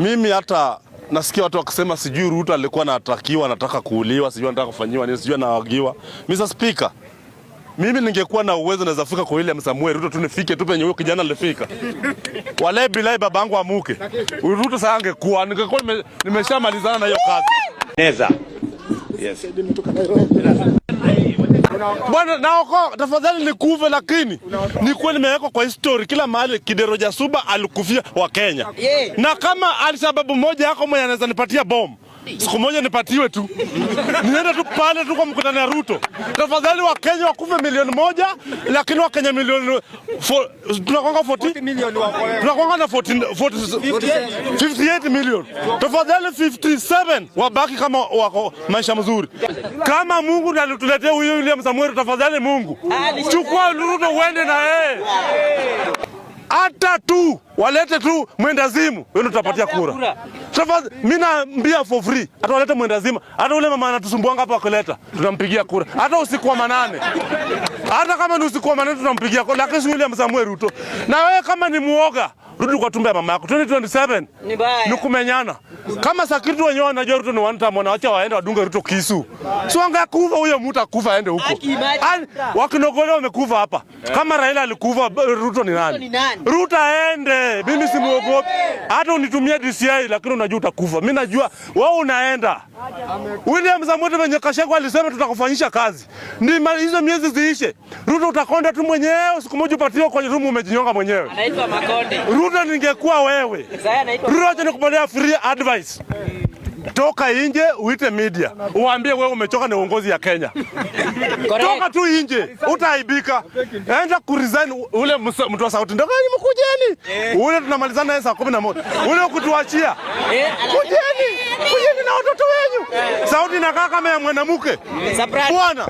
Mimi hata nasikia watu wakisema sijui Ruto alikuwa anataka kuuliwa, sijui anataka kufanyiwa nini, sijui anaagiwa. Mr. Speaker, mimi ningekuwa na uwezo naweza fika kwa William Samuel Ruto tu nifike tu penye huyo kijana alifika. Wale bila babangu amuke. Ruto sasa angekuwa ningekuwa nimeshamalizana na hiyo kazi. Neza. Yes. Bwana naoko tafadhali nikuve, lakini ni kweli nimewekwa kwa history kila mahali Kidero Jasuba alikufia wa Kenya. Na kama alisababu moja yako mwenye anaweza nipatia bomu, siku moja nipatiwe tu. Niende tu pale tu kwa mkutano ya Ruto. Tafadhali wa Kenya wakufe milioni 1, lakini wa Kenya milioni tunakonga 40 milioni wako. Tunakonga na 58 milioni. Tafadhali 57 wabaki kama wako maisha mazuri. Kama Mungu ndiye alituletea huyo William Samuel, tafadhali Mungu chukua Ruto uende na yeye. Hata tu walete tu mwendazimu, wewe utapatia kura. Tafadhali mimi naambia for free, hata walete mwendazimu, hata ule mama anatusumbuanga hapa akuleta, tunampigia kura. Hata usiku wa manane. Hata kama ni usiku wa manane tunampigia kura, lakini William Samuel Ruto. Na wewe kama ni muoga, rudi kwa tumbe ya mama yako. 2027 ni kumenyana. Kama sakiti wenyewe wanajua Ruto ni one time, wanaacha waende wadunge Ruto kisu. Si wangekufa huyo mtu akufa aende huko. Wakinogolea wamekufa hapa. Kama Raila alikufa, Ruto ni nani? Ruto aende. Mimi simuogopi. Hata unitumie DCI lakini unajua utakufa. Mimi najua wewe unaenda. William Samuel wenye Kashagwa alisema tutakufanyisha kazi. Ni hizo miezi ziishe. Ruto utakonda tu mwenyewe, siku moja upatiwe kwenye room umejinyonga mwenyewe. Anaitwa Makonde. Ruto ningekuwa wewe. Ruto nikupatia free advice. Toka nje uite media. Uambie wewe umechoka na uongozi ya Kenya. Toka tu nje, utaibika. Enda kuresign ule mtu wa sauti. Ndio gani mkujeni? Ule tunamalizana naye saa 11. Ule kutuachia. Kujeni. Kujeni na watoto wenu. Sauti inakaa kama ya mwanamke. Bwana,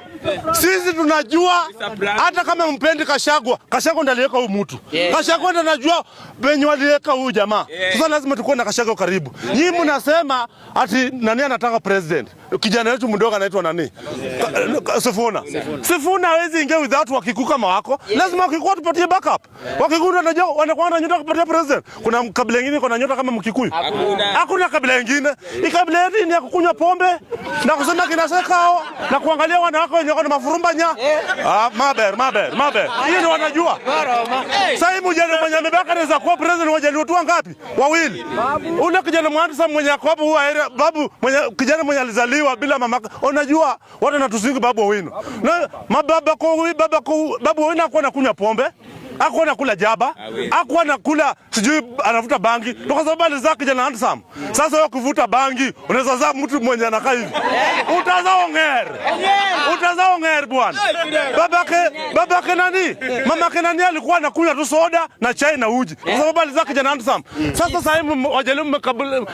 sisi tunajua hata kama mpendi Kashagwa, Kashagwa ndiye aliweka huyu mtu. Kashagwa ndiye anajua penye waliweka huyu jamaa. Sasa lazima tukue na Kashagwa karibu. Nyinyi mnasema ati nani anataka president? Kijana wetu mdogo anaitwa nani? Sifuna. Sifuna hawezi ingia without Wakikuyu kama wako. Lazima Wakikuyu tupatie backup. Wakikuyu wanajua wanakuwa na nyota kupatia president. Kuna kabila nyingine kuna nyota kama Mkikuyu. Hakuna kabila nyingine. Ikabila yetu ni ya kukunywa pombe na kusema kinaseka hao na kuangalia wanawake wenye wana mafurumbanya. Maber. Hiyo ni wanajua. Sasa hivi mjane mwenye amebaka anaweza kuwa president wajaliwa tu ngapi? Wawili. Ule kijana mwanza mwenye akopo huwa babu mwenye kijana mwenye alizaliwa bila mama. Unajua watu wanatusingi babu wenu. Na mababa kwa babu wenu hakuwa anakunywa pombe. Hakuwa anakula jaba, hakuwa anakula sijui anavuta bangi. Kwa sababu alizaa kijana handsome. Sasa wewe kuvuta bangi, unaweza zaa mtu mwenye anakaa hivi. Utazaa onger bwana. Babake nani? Mamake nani alikuwa anakunywa tu soda na chai na uji. Kwa sababu alizaa kijana handsome. Sasa hivi wajalimu mkabali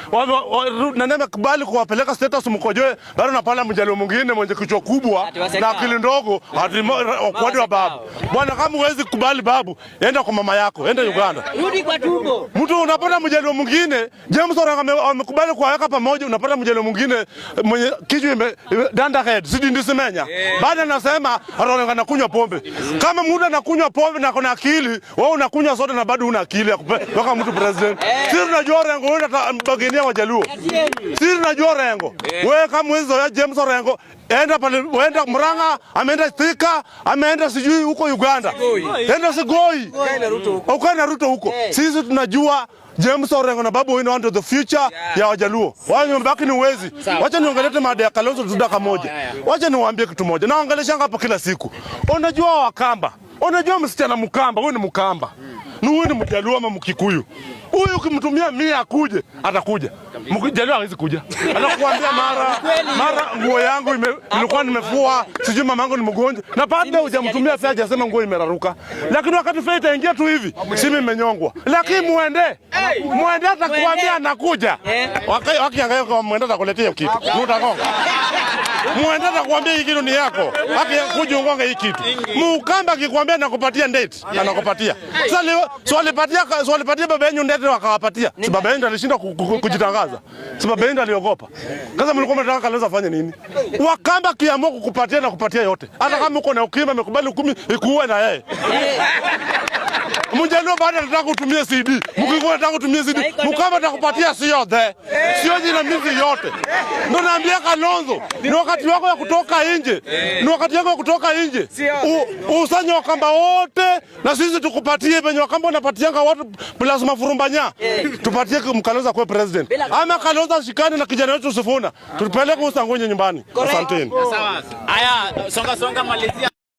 nani mkabali kuwapeleka status mkojoe, bado na pala mjalimu mwingine mwenye kichwa kubwa na akili ndogo, hadi kwadi wa babu. Bwana kama huwezi kubali babu, enda kwa mama yako, enda Uganda. Rudi kwa tumbo. Mtu unapata mjalimu mwingine, James Orengo amekubali kuwaweka pamoja, unapata mjalimu mwingine mwenye kichwa danda head, sidi ndisemenya. Baada anasema Orengo anakunywa pombe. Kama mtu anakunywa pombe na kuna akili, wewe unakunywa soda na bado una akili ya kuweka mtu president. Sisi tunajua Orengo wewe utabagenia Wajaluo. Sisi tunajua Orengo. Wewe kama wewe James Orengo enda pale, enda Murang'a, ameenda Thika, ameenda sijui huko Uganda. Enda Sigoi. Ukaenda Ruto huko. Sisi tunajua James Orengo na Babu Owino want the future ya Wajaluo. Wao mbaki ni uwezi. Wacha niongelete mada ya Kalonzo tudaka moja. Wacha niwaambie kitu moja. Naongelesha hapa kila siku. Unajua Wakamba. Unajua msichana Mkamba, wewe ni Mkamba. Huyu ni Mjaluo ama Mkikuyu. Huyu ukimtumia 100 akuje, atakuja. Mjaluo hawezi kuja. Anakuambia mara nguo yangu nilikuwa nimefua, sijui mamangu ni mgonjwa. Na baada hujamtumia fare hajasema nguo imeraruka. Lakini wakati fare itaingia tu hivi, simu imenyongwa. Lakini muende atakwambia anakuja. Wakiangalia kwa muende atakuletea kitu. Utakonga. Muende atakwambia hii kitu ni yako. Kujiungonga hii kitu. Mkamba akikwambia nakupatia date, anakupatia. Sasa walipatia baba yenu ndete wakawapatia. Si baba yenu alishinda kujitangaza. Si baba yenu aliogopa. Sasa mlikuwa mnataka Kalonzo afanye nini? Wakamba kiamua kukupatia na kupatia yote. Hata kama uko na ukimwi amekubali 10 ikuue na yeye. Mjaluo baada anataka kutumia CD. Mkikuwa anataka kutumia CD. Mkama atakupatia sio the. Sio jina mizi yote. Ndio naambia Kalonzo, ni wakati wako ya kutoka nje. Ni wakati wako ya kutoka nje. Usanye Wakamba wote na sisi tukupatie penye Wakamba unapatianga watu plus mafurumbanya. Tupatie Kalonzo kwa president. Ama Kalonzo shikane na kijana wetu Sifuna. Tupeleke Usangonye nyumbani. Asanteni. Sawa. Haya, songa malizia.